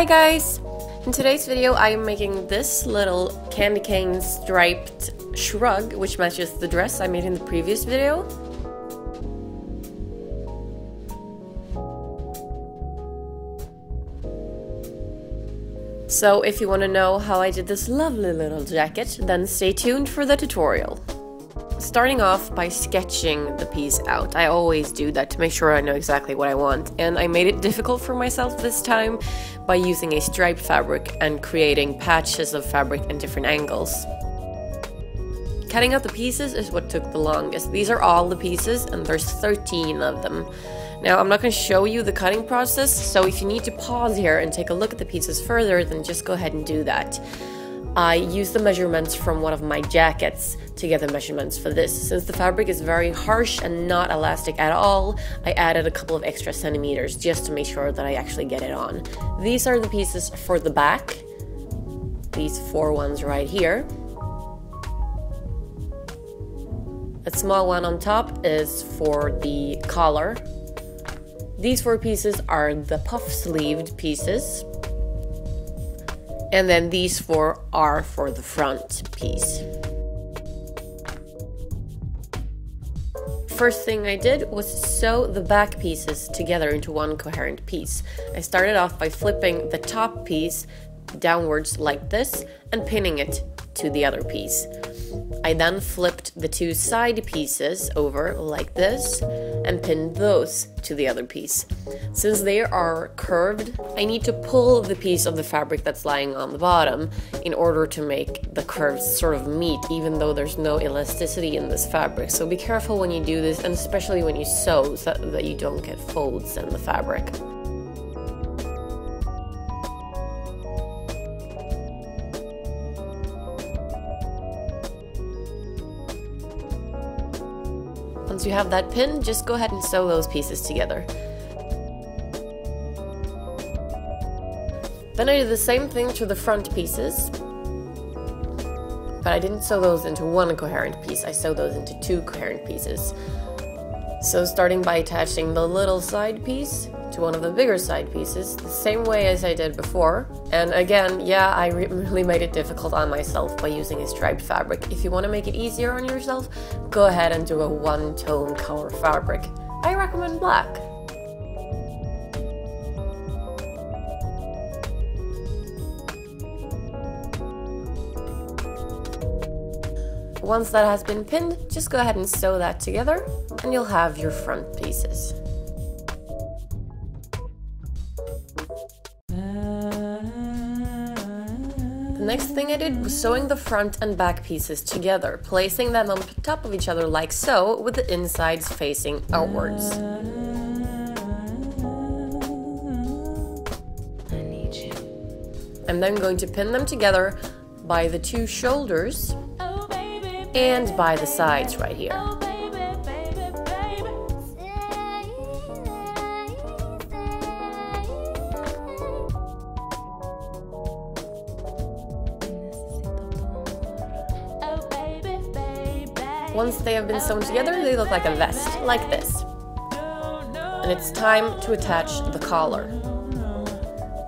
Hi guys! In today's video I am making this little candy cane striped shrug which matches the dress I made in the previous video. So if you want to know how I did this lovely little jacket, then stay tuned for the tutorial. Starting off by sketching the piece out. I always do that to make sure I know exactly what I want, and I made it difficult for myself this time by using a striped fabric and creating patches of fabric in different angles. Cutting out the pieces is what took the longest. These are all the pieces and there's 13 of them. Now I'm not going to show you the cutting process, so if you need to pause here and take a look at the pieces further, then just go ahead and do that. I used the measurements from one of my jackets to get the measurements for this. Since the fabric is very harsh and not elastic at all, I added a couple of extra centimeters just to make sure that I actually get it on. These are the pieces for the back. These 4 ones right here. A small one on top is for the collar. These 4 pieces are the puff-sleeved pieces. And then these 4 are for the front piece. First thing I did was sew the back pieces together into one coherent piece. I started off by flipping the top piece downwards like this and pinning it to the other piece. I then flipped the 2 side pieces over like this and pinned those to the other piece. Since they are curved, I need to pull the piece of the fabric that's lying on the bottom in order to make the curves sort of meet, even though there's no elasticity in this fabric. So be careful when you do this, and especially when you sew, so that you don't get folds in the fabric. Once you have that pinned, just go ahead and sew those pieces together. Then I did the same thing to the front pieces, but I didn't sew those into one coherent piece, I sewed those into 2 coherent pieces. So starting by attaching the little side piece to one of the bigger side pieces, the same way as I did before. And again, yeah, I really made it difficult on myself by using a striped fabric. If you want to make it easier on yourself, go ahead and do a one-tone color fabric. I recommend black. Once that has been pinned, just go ahead and sew that together and you'll have your front pieces. The next thing I did was sewing the front and back pieces together, placing them on top of each other like so, with the insides facing outwards. I'm then going to pin them together by the 2 shoulders and by the sides right here. Once they have been sewn together, they look like a vest, like this. And it's time to attach the collar.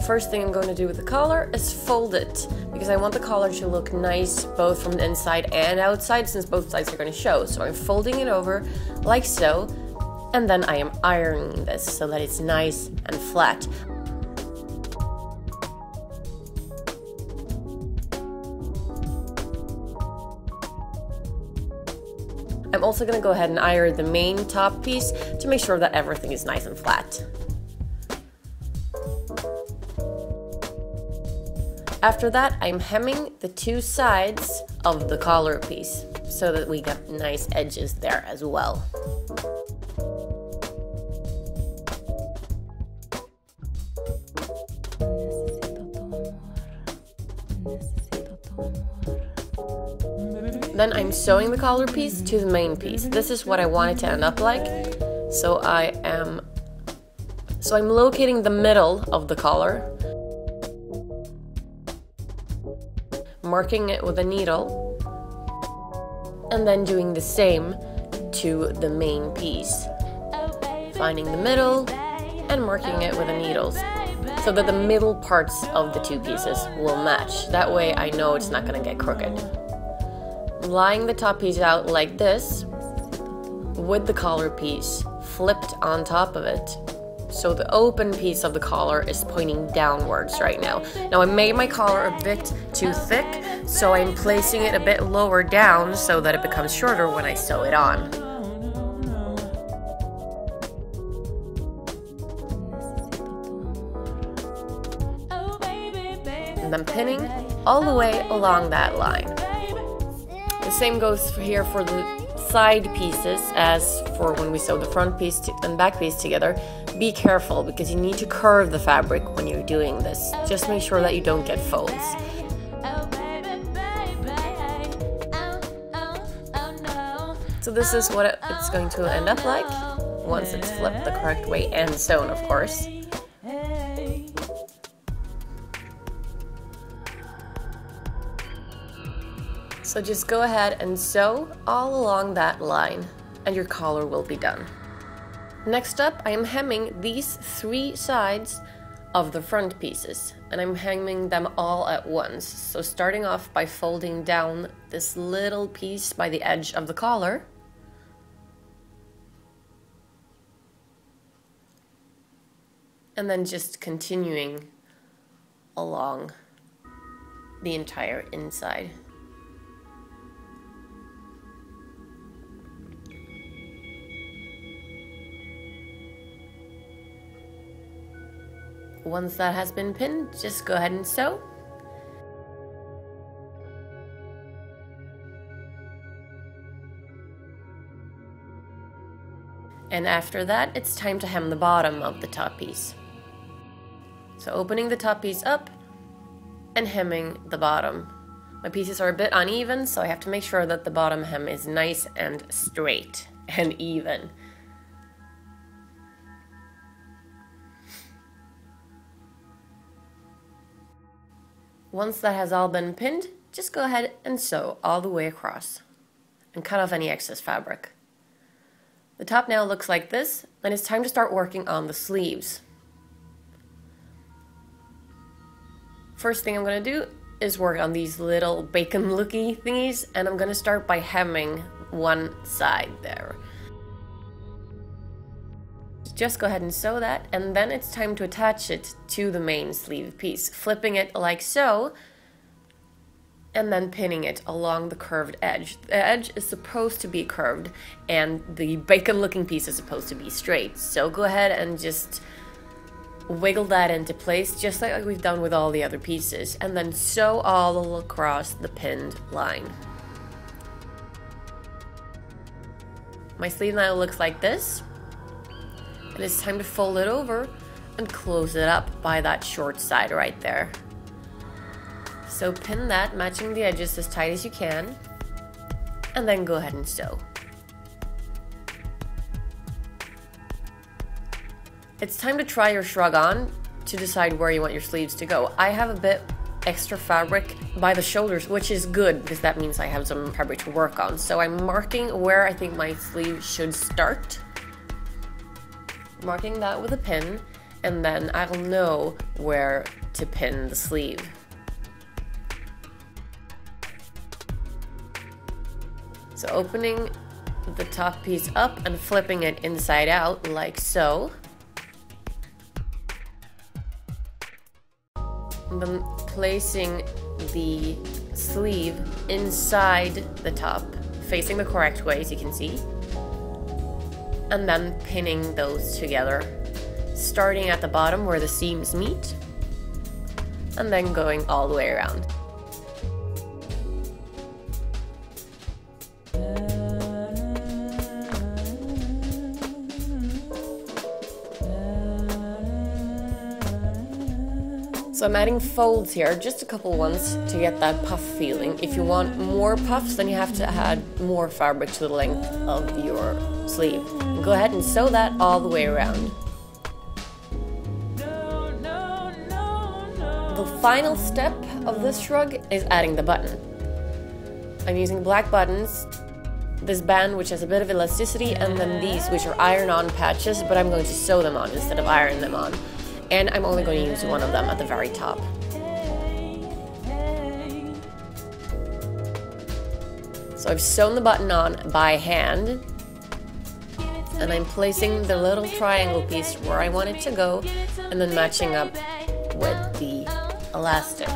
First thing I'm going to do with the collar is fold it, because I want the collar to look nice both from the inside and outside, since both sides are going to show. So I'm folding it over like so, and then I am ironing this so that it's nice and flat. I'm also going to go ahead and iron the main top piece to make sure that everything is nice and flat. After that, I'm hemming the 2 sides of the collar piece so that we got nice edges there as well. Then I'm sewing the collar piece to the main piece. This is what I want it to end up like. So I'm locating the middle of the collar, marking it with a needle, and then doing the same to the main piece, finding the middle and marking it with the needles. so that the middle parts of the two pieces will match. That way I know it's not gonna get crooked. Lying the top piece out like this, with the collar piece flipped on top of it. So the open piece of the collar is pointing downwards right now. Now I made my collar a bit too thick, so I'm placing it a bit lower down so that it becomes shorter when I sew it on. And then pinning all the way along that line. The same goes here for the side pieces as for when we sew the front piece and back piece together. Be careful because you need to curve the fabric when you're doing this. Just make sure that you don't get folds. So this is what it's going to end up like once it's flipped the correct way and sewn, of course. So just go ahead and sew all along that line and your collar will be done. Next up, I am hemming these 3 sides of the front pieces, and I'm hemming them all at once. So starting off by folding down this little piece by the edge of the collar. And then just continuing along the entire inside. Once that has been pinned, just go ahead and sew. And after that, it's time to hem the bottom of the top piece. So opening the top piece up and hemming the bottom. My pieces are a bit uneven, so I have to make sure that the bottom hem is nice and straight and even. Once that has all been pinned, just go ahead and sew all the way across and cut off any excess fabric. The top now looks like this, and it's time to start working on the sleeves. First thing I'm going to do is work on these little bacon-looky thingies, and I'm going to start by hemming one side there. Just go ahead and sew that, and then it's time to attach it to the main sleeve piece, flipping it like so, and then pinning it along the curved edge. The edge is supposed to be curved, and the bacon-looking piece is supposed to be straight. So go ahead and just wiggle that into place, just like we've done with all the other pieces, and then sew all across the pinned line. My sleeve now looks like this. And it's time to fold it over and close it up by that short side right there. So pin that, matching the edges as tight as you can, and then go ahead and sew. It's time to try your shrug on to decide where you want your sleeves to go. I have a bit extra fabric by the shoulders, which is good because that means I have some fabric to work on. So I'm marking where I think my sleeve should start. Marking that with a pin, and then I'll know where to pin the sleeve. So opening the top piece up and flipping it inside out like so. And then placing the sleeve inside the top, facing the correct way as you can see. And then pinning those together, starting at the bottom where the seams meet, and then going all the way around. So I'm adding folds here, just a couple ones to get that puff feeling. If you want more puffs, then you have to add more fabric to the length of your sleeve. Go ahead and sew that all the way around. The final step of this shrug is adding the button. I'm using black buttons, this band which has a bit of elasticity, and then these which are iron-on patches, but I'm going to sew them on instead of iron them on. and I'm only going to use one of them at the very top. So I've sewn the button on by hand, and I'm placing the little triangle piece where I want it to go, and then matching up with the elastic.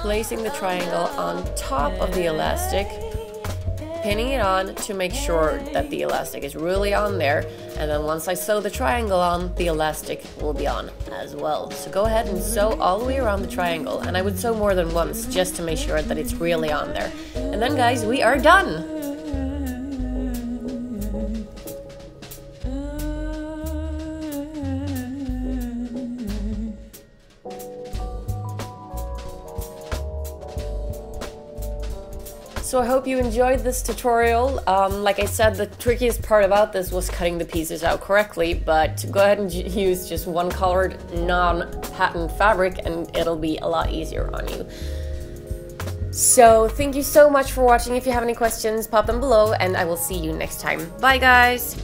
Placing the triangle on top of the elastic, pinning it on to make sure that the elastic is really on there, and then once I sew the triangle on, the elastic will be on as well. So go ahead and sew all the way around the triangle, and I would sew more than once just to make sure that it's really on there. And then guys, we are done! So I hope you enjoyed this tutorial. Like I said, the trickiest part about this was cutting the pieces out correctly, but go ahead and use just one colored non-patterned fabric and it'll be a lot easier on you. So thank you so much for watching. If you have any questions, pop them below and I will see you next time. Bye guys!